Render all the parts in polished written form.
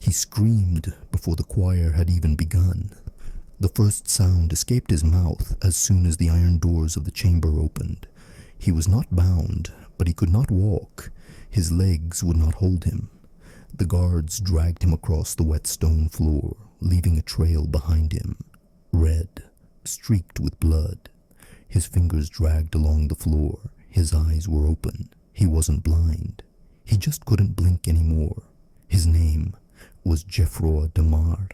He screamed before the choir had even begun. The first sound escaped his mouth as soon as the iron doors of the chamber opened. He was not bound, but he could not walk. His legs would not hold him. The guards dragged him across the wet stone floor, leaving a trail behind him, red, streaked with blood. His fingers dragged along the floor. His eyes were open. He wasn't blind. He just couldn't blink anymore. His name was Geoffroi de Mar.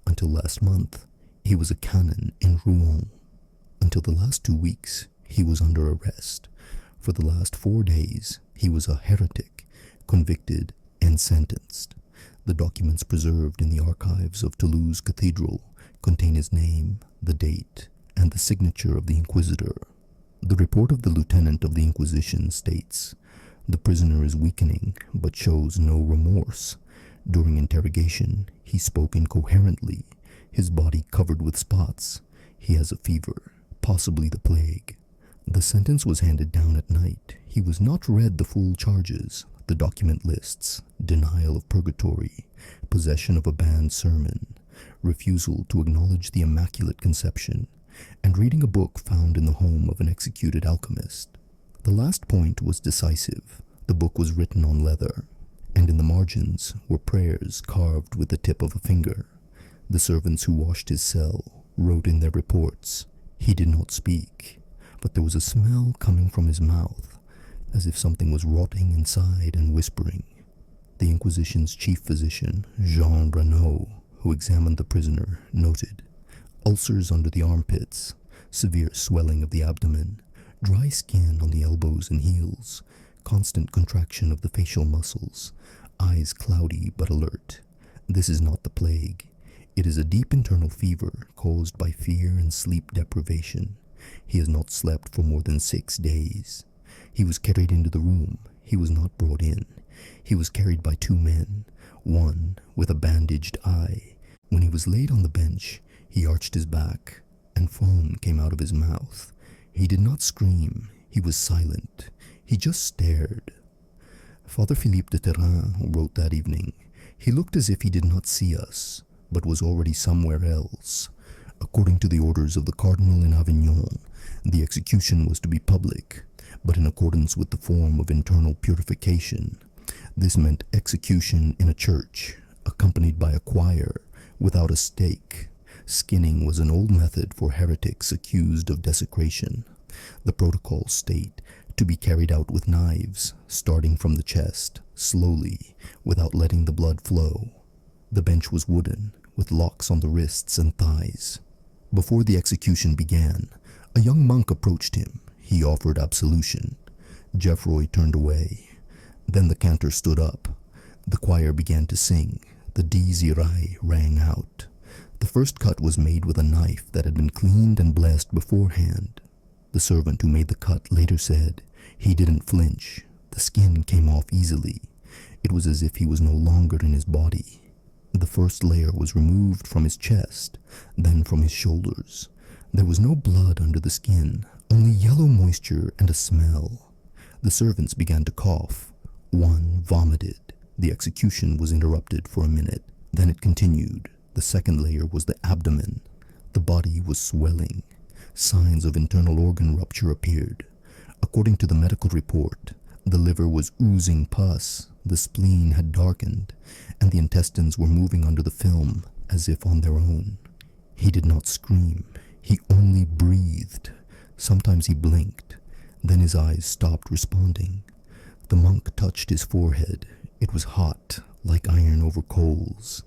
Until last month, he was a canon in Rouen. Until the last 2 weeks, he was under arrest. For the last 4 days, he was a heretic, convicted and sentenced. The documents preserved in the archives of Toulouse Cathedral contain his name, the date, and the signature of the inquisitor. The report of the lieutenant of the Inquisition states, "The prisoner is weakening, but shows no remorse. During interrogation, he spoke incoherently, his body covered with spots. He has a fever, possibly the plague." The sentence was handed down at night. He was not read the full charges. The document lists denial of purgatory, possession of a banned sermon, refusal to acknowledge the Immaculate Conception, and reading a book found in the home of an executed alchemist. The last point was decisive. The book was written on leather, and in the margins were prayers carved with the tip of a finger. The servants who washed his cell wrote in their reports, "He did not speak, but there was a smell coming from his mouth, as if something was rotting inside and whispering." The Inquisition's chief physician, Jean Renaud, who examined the prisoner, noted ulcers under the armpits, severe swelling of the abdomen, dry skin on the elbows and heels, constant contraction of the facial muscles, eyes cloudy but alert. This is not the plague. It is a deep internal fever caused by fear and sleep deprivation. He has not slept for more than 6 days. He was carried into the room. He was not brought in. He was carried by 2 men, one with a bandaged eye. When he was laid on the bench, he arched his back, and foam came out of his mouth. He did not scream. He was silent. He just stared. Father Philippe de Terrain wrote that evening, "He looked as if he did not see us, but was already somewhere else." According to the orders of the cardinal in Avignon, the execution was to be public, but in accordance with the form of internal purification. This meant execution in a church, accompanied by a choir, without a stake. Skinning was an old method for heretics accused of desecration. The protocols state to be carried out with knives, starting from the chest, slowly, without letting the blood flow. The bench was wooden, with locks on the wrists and thighs. Before the execution began, a young monk approached him. He offered absolution. Geoffroi turned away. Then the cantor stood up. The choir began to sing. The decay rang out. The first cut was made with a knife that had been cleaned and blessed beforehand. The servant who made the cut later said he didn't flinch. The skin came off easily. It was as if he was no longer in his body. The first layer was removed from his chest, then from his shoulders. There was no blood under the skin, only yellow moisture and a smell. The servants began to cough. One vomited. The execution was interrupted for a minute. Then it continued. The second layer was the abdomen. The body was swelling. Signs of internal organ rupture appeared. According to the medical report, the liver was oozing pus, the spleen had darkened, and the intestines were moving under the film as if on their own. He did not scream. He only breathed. Sometimes he blinked. Then his eyes stopped responding. The monk touched his forehead. It was hot, like iron over coals.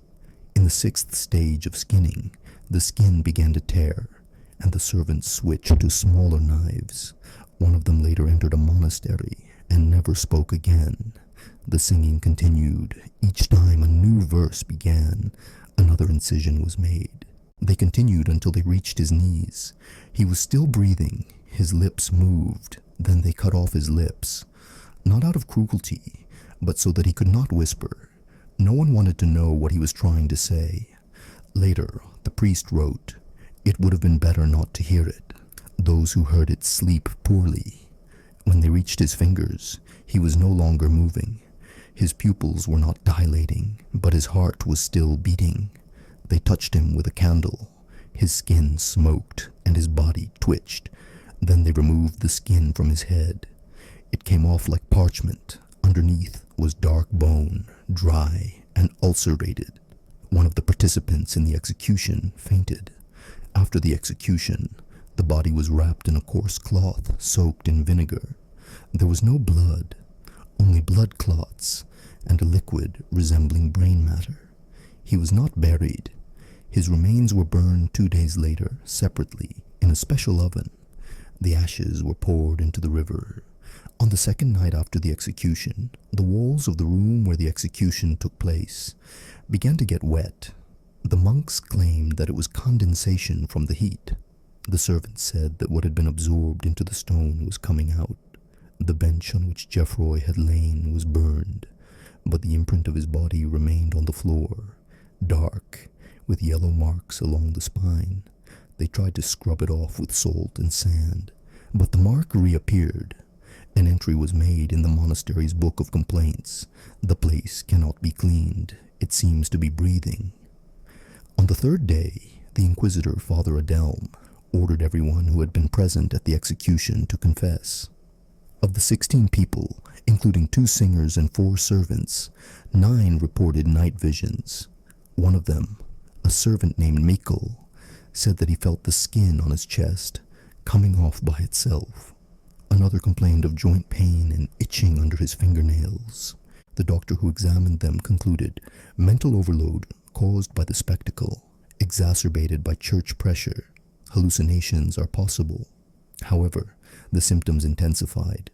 In the 6th stage of skinning, the skin began to tear, and the servants switched to smaller knives. One of them later entered a monastery and never spoke again. The singing continued. Each time a new verse began, another incision was made. They continued until they reached his knees. He was still breathing. His lips moved. Then they cut off his lips, not out of cruelty, but so that he could not whisper. No one wanted to know what he was trying to say. Later, the priest wrote, "It would have been better not to hear it. Those who heard it sleep poorly." When they reached his fingers, he was no longer moving. His pupils were not dilating, but his heart was still beating. They touched him with a candle. His skin smoked, and his body twitched. Then they removed the skin from his head. It came off like parchment. Underneath was dark bone, dry and ulcerated. One of the participants in the execution fainted. After the execution, the body was wrapped in a coarse cloth soaked in vinegar. There was no blood, only blood clots and a liquid resembling brain matter. He was not buried. His remains were burned 2 days later, separately, in a special oven. The ashes were poured into the river. On the second night after the execution, the walls of the room where the execution took place began to get wet. The monks claimed that it was condensation from the heat. The servants said that what had been absorbed into the stone was coming out. The bench on which Geoffroi had lain was burned, but the imprint of his body remained on the floor, dark, with yellow marks along the spine. They tried to scrub it off with salt and sand, but the mark reappeared. An entry was made in the monastery's book of complaints. The place cannot be cleaned. It seems to be breathing. On the third day, the inquisitor, Father Adelme, ordered everyone who had been present at the execution to confess. Of the 16 people, including 2 singers and 4 servants, 9 reported night visions. One of them, a servant named Michael, said that he felt the skin on his chest coming off by itself. Another complained of joint pain and itching under his fingernails. The doctor who examined them concluded mental overload caused by the spectacle, exacerbated by church pressure. Hallucinations are possible. However, the symptoms intensified.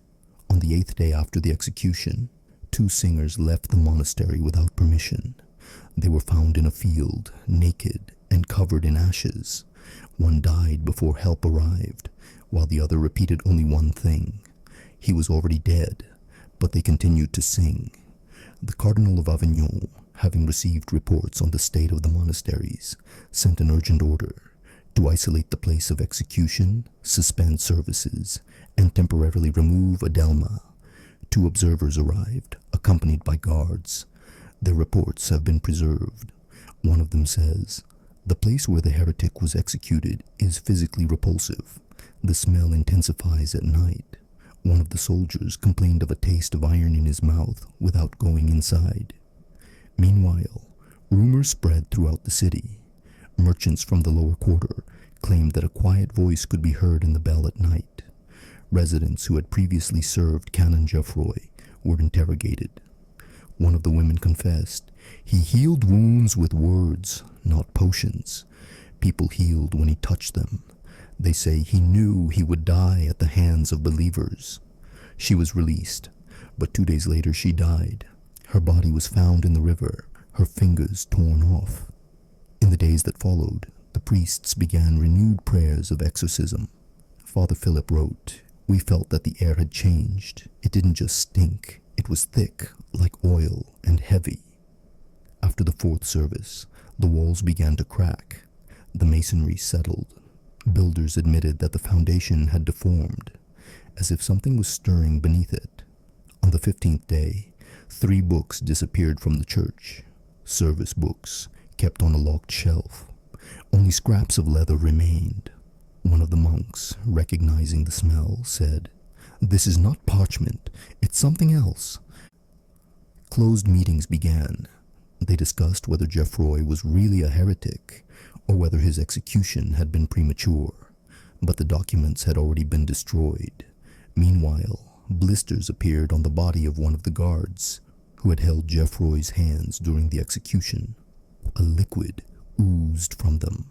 On the 8th day after the execution, 2 singers left the monastery without permission. They were found in a field, naked and covered in ashes. One died before help arrived, while the other repeated only one thing. He was already dead, but they continued to sing. The Cardinal of Avignon, having received reports on the state of the monasteries, sent an urgent order to isolate the place of execution, suspend services, and temporarily remove Adelme. 2 observers arrived, accompanied by guards. Their reports have been preserved. One of them says, "The place where the heretic was executed is physically repulsive. The smell intensifies at night. One of the soldiers complained of a taste of iron in his mouth without going inside." Meanwhile, rumors spread throughout the city. Merchants from the lower quarter claimed that a quiet voice could be heard in the bell at night. Residents who had previously served Canon Geoffroi were interrogated. One of the women confessed, "He healed wounds with words, not potions. People healed when he touched them. They say he knew he would die at the hands of believers." She was released, but 2 days later she died. Her body was found in the river, her fingers torn off. In the days that followed, the priests began renewed prayers of exorcism. Father Philip wrote, "We felt that the air had changed. It didn't just stink. It was thick, like oil, and heavy." After the 4th service, the walls began to crack. The masonry settled. Builders admitted that the foundation had deformed, as if something was stirring beneath it. On the 15th day, 3 books disappeared from the church. Service books, kept on a locked shelf. Only scraps of leather remained. One of the monks, recognizing the smell, said, "This is not parchment, it's something else." Closed meetings began. They discussed whether Geoffroi was really a heretic, or whether his execution had been premature, but the documents had already been destroyed. Meanwhile, blisters appeared on the body of one of the guards, who had held Geoffroi's hands during the execution. A liquid oozed from them.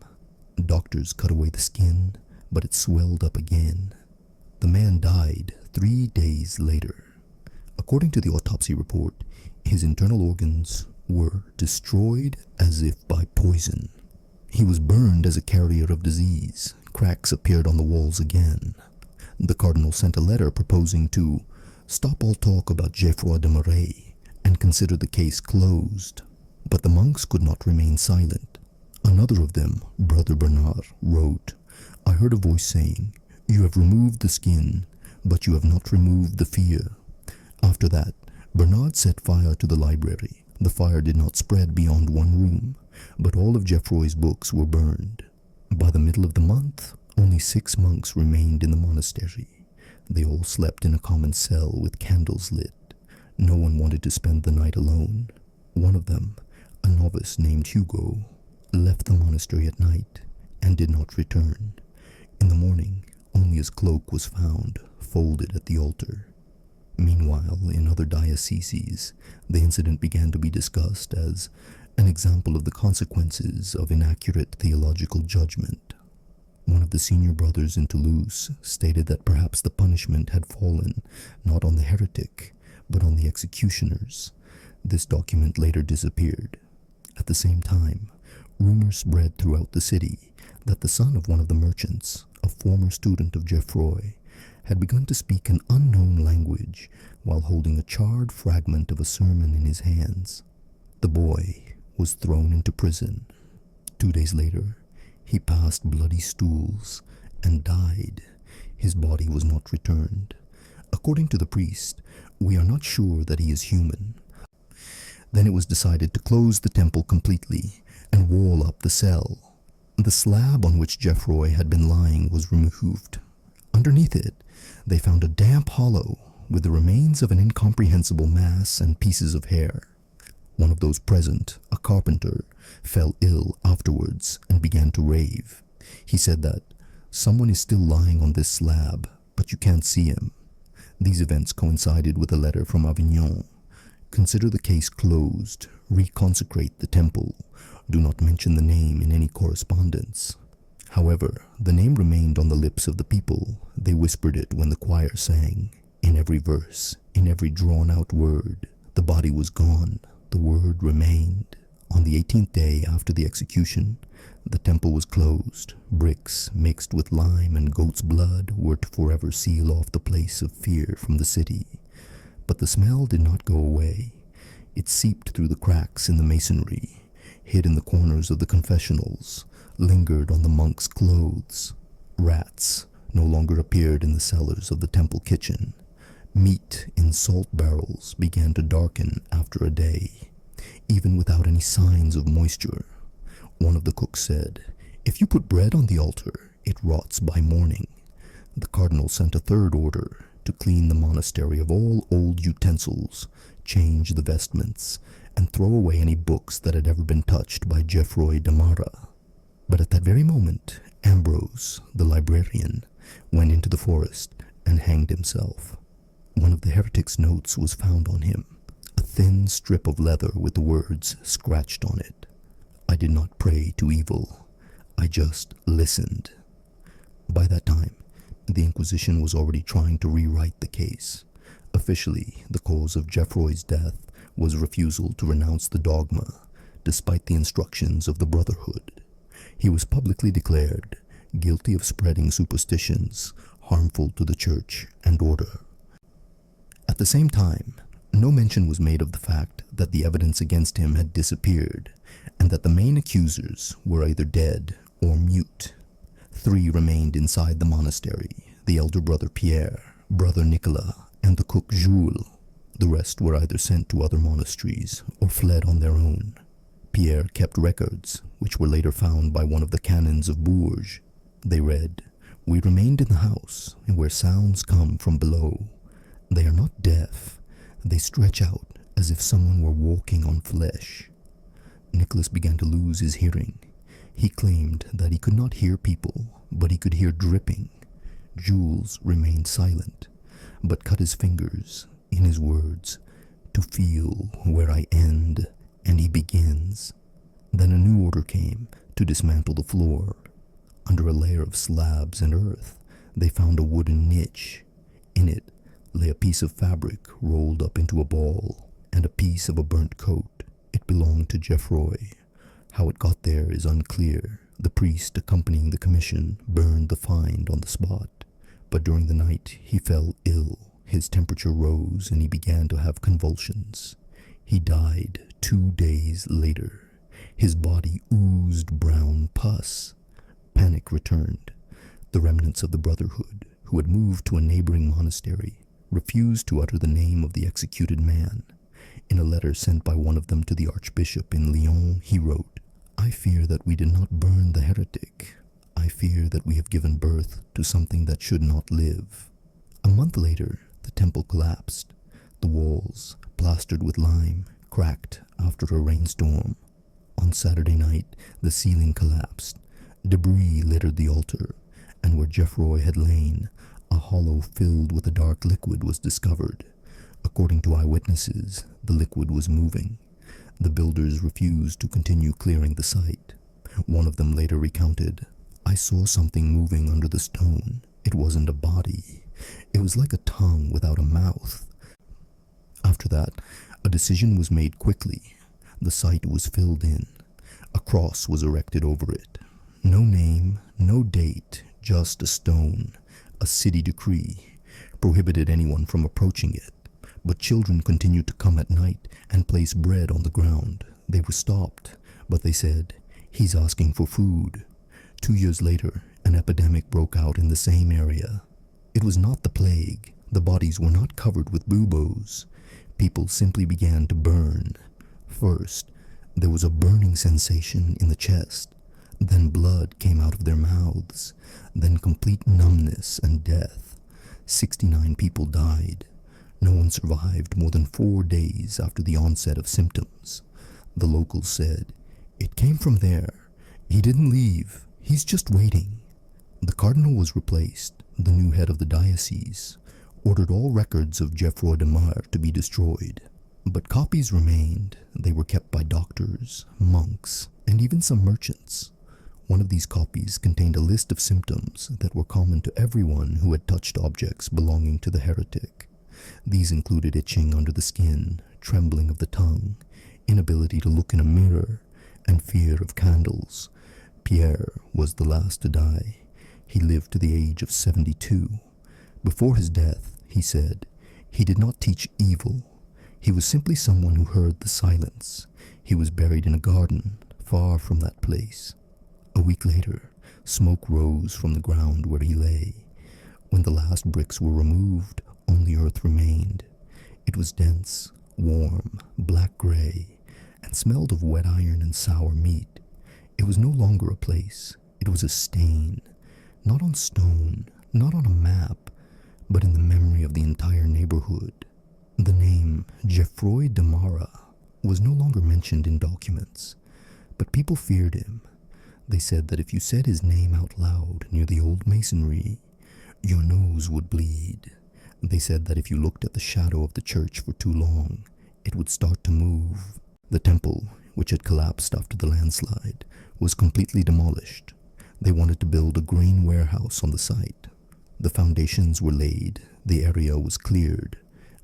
Doctors cut away the skin, but it swelled up again. The man died 3 days later. According to the autopsy report, his internal organs were destroyed as if by poison. He was burned as a carrier of disease. Cracks appeared on the walls again. The cardinal sent a letter proposing to stop all talk about Geoffroi de Mar and consider the case closed. But the monks could not remain silent. Another of them, Brother Bernard, wrote, "I heard a voice saying, 'You have removed the skin, but you have not removed the fear.' After that, Bernard set fire to the library. The fire did not spread beyond one room, but all of Geoffroi's books were burned. By the middle of the month, only 6 monks remained in the monastery. They all slept in a common cell with candles lit. No one wanted to spend the night alone. One of them, a novice named Hugo, left the monastery at night and did not return. In the morning, only his cloak was found, folded at the altar. Meanwhile, in other dioceses, the incident began to be discussed as an example of the consequences of inaccurate theological judgment. One of the senior brothers in Toulouse stated that perhaps the punishment had fallen not on the heretic, but on the executioners. This document later disappeared. At the same time, rumors spread throughout the city that the son of one of the merchants, a former student of Geoffroi, had begun to speak an unknown language while holding a charred fragment of a sermon in his hands. The boy was thrown into prison. 2 days later, he passed bloody stools and died. His body was not returned. According to the priest, we are not sure that he is human. Then it was decided to close the temple completely and wall up the cell. The slab on which Geoffroi had been lying was removed. Underneath it, they found a damp hollow with the remains of an incomprehensible mass and pieces of hair. One of those present, a carpenter, fell ill afterwards and began to rave. He said that someone is still lying on this slab, but you can't see him. These events coincided with a letter from Avignon. Consider the case closed. Reconsecrate the temple. Do not mention the name in any correspondence. However, the name remained on the lips of the people. They whispered it when the choir sang. In every verse, in every drawn-out word, the body was gone. The word remained. On the 18th day after the execution, the temple was closed. Bricks mixed with lime and goat's blood were to forever seal off the place of fear from the city. But the smell did not go away. It seeped through the cracks in the masonry, hid in the corners of the confessionals, lingered on the monks' clothes. Rats no longer appeared in the cellars of the temple kitchen. Meat in salt barrels began to darken after a day, even without any signs of moisture. One of the cooks said, "If you put bread on the altar, it rots by morning." The cardinal sent a third order to clean the monastery of all old utensils, change the vestments, and throw away any books that had ever been touched by Geoffroi de Mar. But at that very moment, Ambrose, the librarian, went into the forest and hanged himself. One of the heretic's notes was found on him, a thin strip of leather with the words scratched on it. "I did not pray to evil. I just listened." By that time, the Inquisition was already trying to rewrite the case. Officially, the cause of Geoffroi's death was refusal to renounce the dogma, despite the instructions of the Brotherhood. He was publicly declared guilty of spreading superstitions harmful to the Church and order. At the same time, no mention was made of the fact that the evidence against him had disappeared, and that the main accusers were either dead or mute. 3 remained inside the monastery: the elder brother Pierre, brother Nicolas, and the cook Jules. The rest were either sent to other monasteries or fled on their own. Pierre kept records, which were later found by one of the canons of Bourges. They read, "We remained in the house, where sounds come from below. They are not deaf. They stretch out as if someone were walking on flesh." Nicholas began to lose his hearing. He claimed that he could not hear people, but he could hear dripping. Jules remained silent, but cut his fingers, in his words, "to feel where I end and he begins." Then a new order came to dismantle the floor. Under a layer of slabs and earth, they found a wooden niche. In it lay a piece of fabric rolled up into a ball, and a piece of a burnt coat. It belonged to Geoffroi. How it got there is unclear. The priest accompanying the commission burned the find on the spot, but during the night he fell ill. His temperature rose and he began to have convulsions. He died 2 days later. His body oozed brown pus. Panic returned. The remnants of the Brotherhood, who had moved to a neighboring monastery, refused to utter the name of the executed man. In a letter sent by one of them to the archbishop in Lyon, he wrote, "I fear that we did not burn the heretic. I fear that we have given birth to something that should not live." A month later, the temple collapsed. The walls, plastered with lime, cracked after a rainstorm. On Saturday night, the ceiling collapsed. Debris littered the altar, and where Geoffroi had lain, a hollow filled with a dark liquid was discovered. According to eyewitnesses, the liquid was moving. The builders refused to continue clearing the site. One of them later recounted, "I saw something moving under the stone. It wasn't a body. It was like a tongue without a mouth." After that, a decision was made quickly. The site was filled in. A cross was erected over it. No name, no date, just a stone. A city decree prohibited anyone from approaching it. But children continued to come at night and place bread on the ground. They were stopped, but they said, "He's asking for food." 2 years later, an epidemic broke out in the same area. It was not the plague. The bodies were not covered with buboes. People simply began to burn. First, there was a burning sensation in the chest. Then blood came out of their mouths. Then complete numbness and death. 69 people died. No one survived more than 4 days after the onset of symptoms. The locals said, "It came from there. He didn't leave. He's just waiting." The cardinal was replaced. The new head of the diocese ordered all records of Geoffroi de Mar to be destroyed. But copies remained. They were kept by doctors, monks, and even some merchants. One of these copies contained a list of symptoms that were common to everyone who had touched objects belonging to the heretic. These included itching under the skin, trembling of the tongue, inability to look in a mirror, and fear of candles. Pierre was the last to die. He lived to the age of 72. Before his death, he said, he did not teach evil. He was simply someone who heard the silence. He was buried in a garden, far from that place. A week later, smoke rose from the ground where he lay. When the last bricks were removed, only earth remained. It was dense, warm, black-gray, and smelled of wet iron and sour meat. It was no longer a place. It was a stain, not on stone, not on a map, but in the memory of the entire neighborhood. The name Geoffroi de Mar was no longer mentioned in documents, but people feared him. They said that if you said his name out loud near the old masonry, your nose would bleed. They said that if you looked at the shadow of the church for too long, it would start to move. The temple, which had collapsed after the landslide, was completely demolished. They wanted to build a grain warehouse on the site. The foundations were laid, the area was cleared,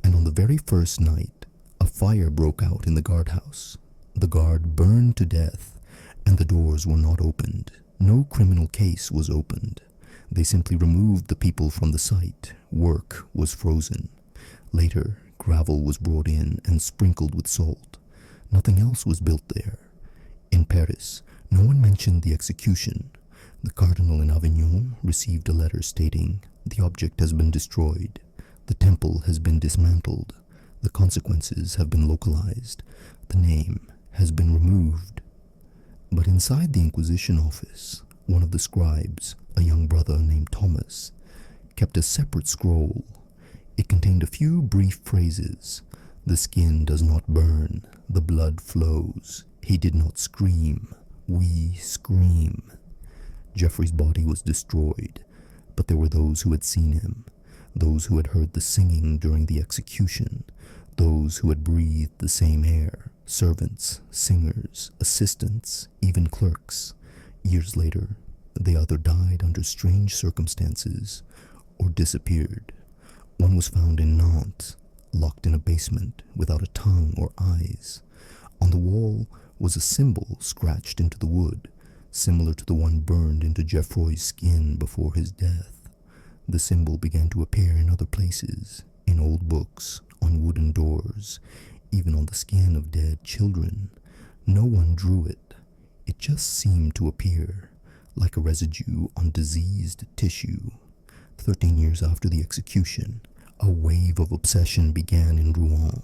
and on the very first night, a fire broke out in the guardhouse. The guard burned to death, and the doors were not opened. No criminal case was opened. They simply removed the people from the site. Work was frozen. Later, gravel was brought in and sprinkled with salt. Nothing else was built there. In Paris, no one mentioned the execution. The cardinal in Avignon received a letter stating, "The object has been destroyed. The temple has been dismantled. The consequences have been localized. The name has been removed." But inside the Inquisition office, one of the scribes, a young brother named Thomas, kept a separate scroll. It contained a few brief phrases. "The skin does not burn. The blood flows. He did not scream. We scream." Geoffroi's body was destroyed, but there were those who had seen him, those who had heard the singing during the execution, those who had breathed the same air, servants, singers, assistants, even clerks. Years later, they either died under strange circumstances or disappeared. One was found in Nantes, locked in a basement without a tongue or eyes. On the wall was a symbol scratched into the wood, similar to the one burned into Geoffroi's skin before his death. The symbol began to appear in other places, in old books, on wooden doors, even on the skin of dead children. No one drew it. It just seemed to appear, like a residue on diseased tissue. 13 years after the execution, A wave of obsession began in Rouen.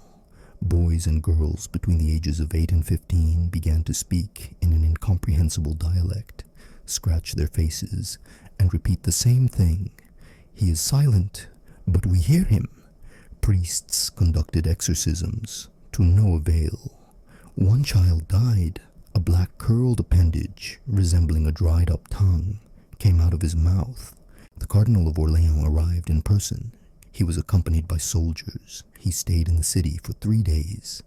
Boys and girls between the ages of 8 and 15 began to speak in an incomprehensible dialect, scratch their faces, and repeat the same thing. "He is silent, but we hear him." Priests conducted exorcisms, to no avail. One child died. A black curled appendage, resembling a dried-up tongue, came out of his mouth. The Cardinal of Orléans arrived in person. He was accompanied by soldiers. He stayed in the city for 3 days,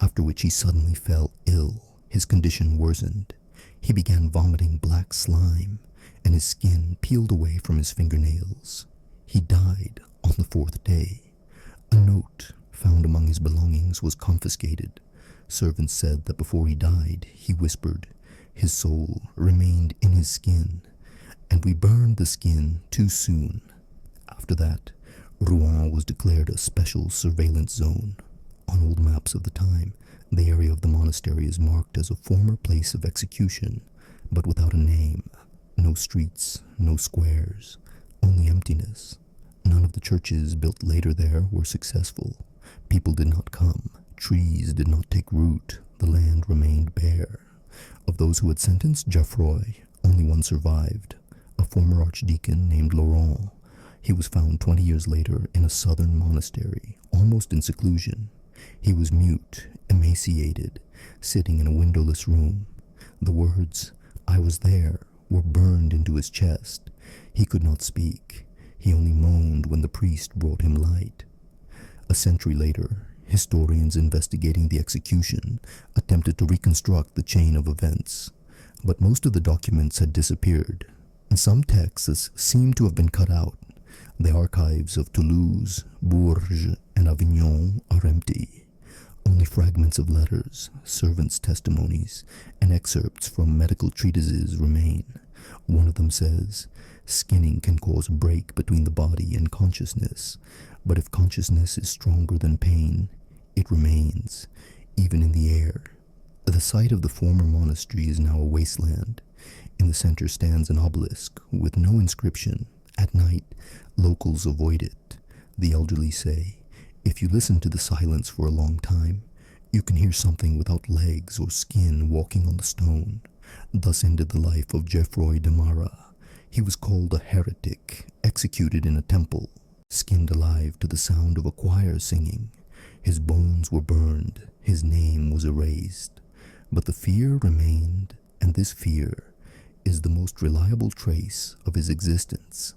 after which he suddenly fell ill. His condition worsened. He began vomiting black slime, and his skin peeled away from his fingernails. He died on the 4th day. A note found among his belongings was confiscated. Servants said that before he died, he whispered, "His soul remained in his skin, and we burned the skin too soon." After that, Rouen was declared a special surveillance zone. On old maps of the time, the area of the monastery is marked as a former place of execution, but without a name. No streets, no squares, only emptiness. None of the churches built later there were successful. People did not come. Trees did not take root. The land remained bare. Of those who had sentenced Geoffroi, only one survived, a former archdeacon named Laurent. He was found 20 years later in a southern monastery, almost in seclusion. He was mute, emaciated, sitting in a windowless room. The words, "I was there," were burned into his chest. He could not speak. He only moaned when the priest brought him light. A century later, historians investigating the execution attempted to reconstruct the chain of events, but most of the documents had disappeared. Some texts seem to have been cut out. The archives of Toulouse, Bourges, and Avignon are empty. Only fragments of letters, servants' testimonies, and excerpts from medical treatises remain. One of them says, "Skinning can cause a break between the body and consciousness, but if consciousness is stronger than pain, it remains, even in the air." The site of the former monastery is now a wasteland. In the center stands an obelisk with no inscription. At night, locals avoid it. The elderly say, if you listen to the silence for a long time, you can hear something without legs or skin walking on the stone. Thus ended the life of Geoffroi de Mar. He was called a heretic, executed in a temple, skinned alive to the sound of a choir singing. His bones were burned, his name was erased. But the fear remained, and this fear is the most reliable trace of his existence.